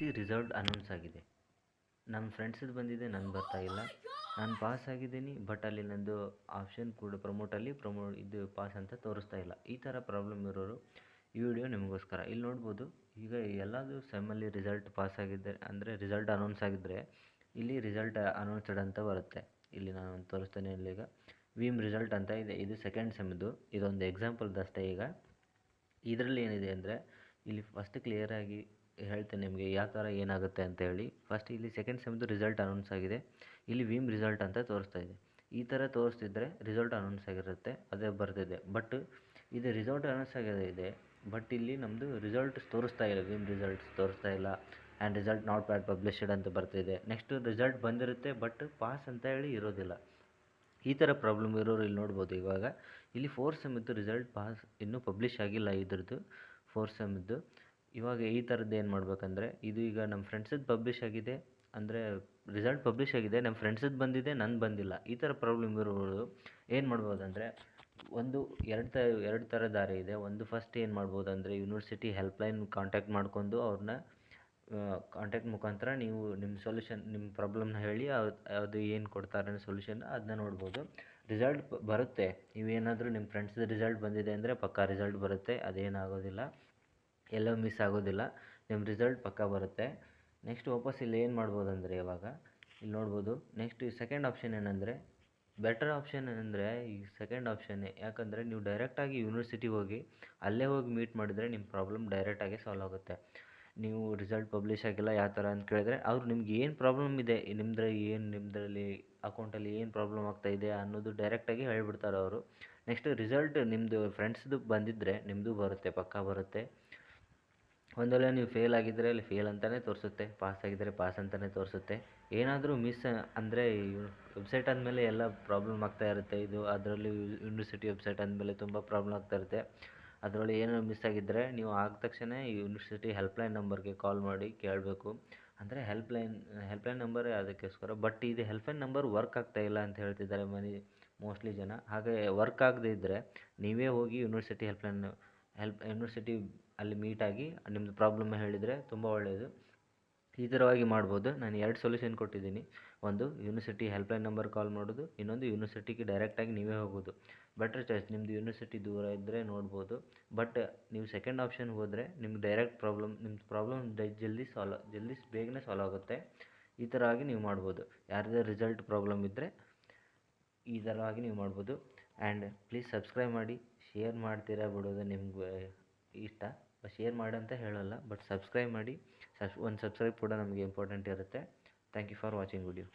C result announce ಆಗಿದೆ. ನಮ್ಮ ಫ್ರೆಂಡ್ಸದ್ದು ಬಂದಿದೆ, ನಂದು ಬರ್ತಾ ಇಲ್ಲ. ನಾನು ಪಾಸ್ ಆಗಿದ್ದೀನಿ, ಬಟ್ ಅಲ್ಲಿ ನಂದು ಆಪ್ಷನ್ ಕೂಡ ಪ್ರಮೋಟಲ್ಲಿ ಇದು ಪಾಸ್ ಅಂತ ತೋರಿಸ್ತಾ ಇಲ್ಲ. ಈ ಥರ ಪ್ರಾಬ್ಲಮ್ ಇರೋರು ಈ ವಿಡಿಯೋ ನಿಮಗೋಸ್ಕರ. ಇಲ್ಲಿ ನೋಡ್ಬೋದು, ಈಗ ಎಲ್ಲದು ಸೆಮ್ಮಲ್ಲಿ ರಿಸಲ್ಟ್ ಪಾಸ್ ಆಗಿದ್ದರೆ ಅಂದರೆ ರಿಸಲ್ಟ್ ಅನೌನ್ಸ್ ಆಗಿದ್ದರೆ ಇಲ್ಲಿ ರಿಸಲ್ಟ್ ಅನೌನ್ಸ್ಡ್ ಅಂತ ಬರುತ್ತೆ. ಇಲ್ಲಿ ನಾನು ತೋರಿಸ್ತೇನೆ. ಇಲ್ಲಿಗ ವಿಮ್ ರಿಸಲ್ಟ್ ಅಂತ ಇದೆ. ಇದು ಸೆಕೆಂಡ್ ಸೆಮ್ದು, ಇದೊಂದು ಎಕ್ಸಾಂಪಲ್ದಷ್ಟೇ. ಈಗ ಇದರಲ್ಲಿ ಏನಿದೆ ಅಂದರೆ ಇಲ್ಲಿ ಫಸ್ಟ್ ಕ್ಲಿಯರಾಗಿ ಹೇಳ್ತೇನೆ ನಿಮಗೆ ಯಾವ ಥರ ಏನಾಗುತ್ತೆ ಅಂತ ಹೇಳಿ. ಫಸ್ಟ್ ಇಲ್ಲಿ ಸೆಕೆಂಡ್ ಸೆಮ್ದು ರಿಸಲ್ಟ್ ಅನೌನ್ಸ್ ಆಗಿದೆ. ಇಲ್ಲಿ ವಿಮ್ ರಿಸಲ್ಟ್ ಅಂತ ತೋರಿಸ್ತಾ ಇದೆ. ಈ ಥರ ತೋರಿಸ್ತಿದ್ರೆ ರಿಸಲ್ಟ್ ಅನೌನ್ಸ್ ಆಗಿರುತ್ತೆ, ಅದೇ ಬರ್ತಿದೆ. ಬಟ್ ಇದು ರಿಸಲ್ಟ್ ಅನೌನ್ಸ್ ಆಗಿದೆ, ಬಟ್ ಇಲ್ಲಿ ನಮ್ಮದು ರಿಸಲ್ಟ್ಸ್ ತೋರಿಸ್ತಾ ಇಲ್ಲ. ವಿಮ್ ರಿಸಲ್ಟ್ಸ್ ತೋರಿಸ್ತಾ ಇಲ್ಲ. And result not bad published ಅಂತ ಬರ್ತಿದೆ. ನೆಕ್ಸ್ಟ್ ರಿಸಲ್ಟ್ ಬಂದಿರುತ್ತೆ, ಬಟ್ ಪಾಸ್ ಅಂತ ಹೇಳಿ ಇರೋದಿಲ್ಲ. ಈ ಥರ ಪ್ರಾಬ್ಲಮ್ ಇರೋರು ಇಲ್ಲಿ ನೋಡ್ಬೋದು. ಇವಾಗ ಇಲ್ಲಿ 4th ಸೆಮ್ಮಿದ್ದು ರಿಸಲ್ಟ್ ಪಾಸ್ ಇನ್ನೂ ಪಬ್ಲಿಷ್ ಆಗಿಲ್ಲ. ಇದ್ರದ್ದು 4th ಸೆಮ್ಮಿದ್ದು ಇವಾಗ ಈ ಥರದ್ದು ಏನು ಮಾಡಬೇಕಂದ್ರೆ, ಇದು ಈಗ ನಮ್ಮ ಫ್ರೆಂಡ್ಸದ್ದು ಪಬ್ಲಿಷ್ ಆಗಿದೆ ಅಂದರೆ ರಿಸಲ್ಟ್ ಪಬ್ಲಿಷ್ ಆಗಿದೆ, ನಮ್ಮ ಫ್ರೆಂಡ್ಸದ್ದು ಬಂದಿದೆ, ನಂದು ಬಂದಿಲ್ಲ. ಈ ಥರ ಪ್ರಾಬ್ಲಮ್ ಇರೋರು ಏನು ಮಾಡ್ಬೋದಂದರೆ, ಎರಡು ಥರ ದಾರಿ ಇದೆ. ಒಂದು ಫಸ್ಟ್ ಏನು ಮಾಡ್ಬೋದಂದರೆ ಯೂನಿವರ್ಸಿಟಿ ಹೆಲ್ಪ್ಲೈನ್ ಕಾಂಟ್ಯಾಕ್ಟ್ ಮಾಡ್ಕೊಂಡು ಅವ್ರನ್ನ ಕಾಂಟ್ಯಾಕ್ಟ್ ಮುಖಾಂತರ ನೀವು ನಿಮ್ಮ ಸೊಲ್ಯೂಷನ್, ನಿಮ್ಮ ಪ್ರಾಬ್ಲಮ್ನ ಹೇಳಿ ಅದು ಏನು ಕೊಡ್ತಾರೆ ಸೊಲ್ಯೂಷನ್ ಅದನ್ನ ನೋಡ್ಬೋದು. ರಿಸಲ್ಟ್ ಬರುತ್ತೆ. ನೀವೇನಾದರೂ ನಿಮ್ಮ ಫ್ರೆಂಡ್ಸ್ದು ರಿಸಲ್ಟ್ ಬಂದಿದೆ ಅಂದರೆ ಪಕ್ಕಾ ರಿಸಲ್ಟ್ ಬರುತ್ತೆ, ಅದೇನಾಗೋದಿಲ್ಲ, ಎಲ್ಲೋ ಮಿಸ್ ಆಗೋದಿಲ್ಲ. ನಿಮ್ಮ ರಿಸಲ್ಟ್ ಪಕ್ಕಾ ಬರುತ್ತೆ. ನೆಕ್ಸ್ಟ್ ವಾಪಸ್ ಇಲ್ಲಿ ಏನು ಮಾಡ್ಬೋದಂದರೆ, ಇವಾಗ ಇಲ್ಲಿ ನೋಡ್ಬೋದು. ನೆಕ್ಸ್ಟ್ ಸೆಕೆಂಡ್ ಆಪ್ಷನ್ ಏನಂದರೆ, ಬೆಟರ್ ಆಪ್ಷನ್ ಅಂದರೆ ಈ ಸೆಕೆಂಡ್ ಆಪ್ಷನ್ನೇ. ಯಾಕಂದರೆ ನೀವು ಡೈರೆಕ್ಟಾಗಿ ಯೂನಿವರ್ಸಿಟಿಗೆ ಹೋಗಿ ಅಲ್ಲೇ ಹೋಗಿ ಮೀಟ್ ಮಾಡಿದರೆ ನಿಮ್ಮ ಪ್ರಾಬ್ಲಮ್ ಡೈರೆಕ್ಟಾಗಿ ಸಾಲ್ವ್ ಆಗುತ್ತೆ. ನೀವು ರಿಸಲ್ಟ್ ಪಬ್ಲಿಷ್ ಆಗಿಲ್ಲ ಯಾವ ಥರ ಅಂತ ಕೇಳಿದ್ರೆ, ಅವ್ರು ನಿಮ್ಗೆ ಏನು ಪ್ರಾಬ್ಲಮ್ ಇದೆ, ನಿಮ್ಮದ್ರಲ್ಲಿ ಅಕೌಂಟಲ್ಲಿ ಏನು ಪ್ರಾಬ್ಲಮ್ ಆಗ್ತಾಯಿದೆ ಅನ್ನೋದು ಡೈರೆಕ್ಟಾಗಿ ಹೇಳಿಬಿಡ್ತಾರೆ ಅವರು. ನೆಕ್ಸ್ಟ್ ರಿಸಲ್ಟ್ ನಿಮ್ಮದು ಫ್ರೆಂಡ್ಸ್ದು ಬಂದಿದ್ದರೆ ನಿಮ್ಮದು ಬರುತ್ತೆ, ಪಕ್ಕಾ ಬರುತ್ತೆ. ಒಂದು ವೇಳೆ ನೀವು ಫೇಲ್ ಆಗಿದ್ದರೆ ಅಲ್ಲಿ ಫೇಲ್ ಅಂತಲೇ ತೋರಿಸುತ್ತೆ, ಪಾಸ್ ಆಗಿದ್ದರೆ ಪಾಸ್ ಅಂತಲೇ ತೋರಿಸುತ್ತೆ. ಏನಾದರೂ ಮಿಸ್ ಅಂದರೆ ವೆಬ್ಸೈಟ್ ಆದಮೇಲೆ ಎಲ್ಲ ಪ್ರಾಬ್ಲಮ್ ಆಗ್ತಾ ಇರುತ್ತೆ. ಇದು ಅದರಲ್ಲಿ ಯೂನಿವರ್ಸಿಟಿ ವೆಬ್ಸೈಟ್ ಅಂದಮೇಲೆ ತುಂಬ ಪ್ರಾಬ್ಲಮ್ ಆಗ್ತಾ ಇರುತ್ತೆ. ಅದರಲ್ಲಿ ಏನಾದ್ರು ಮಿಸ್ ಆಗಿದ್ದರೆ ನೀವು ಆದ ತಕ್ಷಣ ಯೂನಿವರ್ಸಿಟಿ ಹೆಲ್ಪ್ಲೈನ್ ನಂಬರ್ಗೆ ಕಾಲ್ ಮಾಡಿ ಕೇಳಬೇಕು. ಅಂದರೆ ಹೆಲ್ಪ್ಲೈನ್ ನಂಬರೇ ಅದಕ್ಕೋಸ್ಕರ. ಬಟ್ ಇದು ಹೆಲ್ಪ್ಲೈನ್ ನಂಬರ್ ವರ್ಕ್ ಆಗ್ತಾ ಇಲ್ಲ ಅಂತ ಹೇಳ್ತಿದ್ದಾರೆ ಮೋಸ್ಟ್ಲಿ ಜನ. ಹಾಗೆ ವರ್ಕ್ ಆಗದೇ ಇದ್ದರೆ ನೀವೇ ಹೋಗಿ ಯೂನಿವರ್ಸಿಟಿ ಯೂನಿವರ್ಸಿಟಿ ಅಲ್ಲಿ ಮೀಟಾಗಿ ನಿಮ್ಮದು ಪ್ರಾಬ್ಲಮ್ ಹೇಳಿದರೆ ತುಂಬ ಒಳ್ಳೆಯದು. ಈ ಥರವಾಗಿ ಮಾಡ್ಬೋದು. ನಾನು 2 ಸೊಲ್ಯೂಷನ್ ಕೊಟ್ಟಿದ್ದೀನಿ. ಒಂದು ಯೂನಿವರ್ಸಿಟಿ ಹೆಲ್ಪ್ಲೈನ್ ನಂಬರ್ ಕಾಲ್ ಮಾಡೋದು, ಇನ್ನೊಂದು ಯೂನಿವರ್ಸಿಟಿಗೆ ಡೈರೆಕ್ಟಾಗಿ ನೀವೇ ಹೋಗೋದು. Better choice. ನಿಮ್ಮದು ಯೂನಿವರ್ಸಿಟಿ ದೂರ ಇದ್ದರೆ ನೋಡ್ಬೋದು. ಬಟ್ ನೀವು ಸೆಕೆಂಡ್ ಆಪ್ಷನ್ಗೆ ಹೋದರೆ ನಿಮ್ಗೆ ಡೈರೆಕ್ಟ್ ನಿಮ್ಮ ಪ್ರಾಬ್ಲಮ್ ಜಲ್ದಿ ಬೇಗನೆ ಸಾಲ್ವ್ ಆಗುತ್ತೆ. ಈ ಥರ ಆಗಿ ನೀವು ಮಾಡ್ಬೋದು. ಯಾರದೇ ರಿಸಲ್ಟ್ ಪ್ರಾಬ್ಲಮ್ ಇದ್ದರೆ ಈ ಥರವಾಗಿ ನೀವು ಮಾಡ್ಬೋದು. ಆ್ಯಂಡ್ ಪ್ಲೀಸ್ ಸಬ್ಸ್ಕ್ರೈಬ್ ಮಾಡಿ. ಶೇರ್ ಮಾಡ್ತೀರಾ ಬಿಡೋದು ನಿಮ್ಗೆ ಇಷ್ಟ, ಶೇರ್ ಮಾಡಿ ಅಂತ ಹೇಳೋಲ್ಲ, ಬಟ್ ಸಬ್ಸ್ಕ್ರೈಬ್ ಮಾಡಿ. ಒಂದು ಸಬ್ಸ್ಕ್ರೈಬ್ ಕೂಡ ನಮಗೆ ಇಂಪಾರ್ಟೆಂಟ್ ಇರುತ್ತೆ. Thank you for watching video.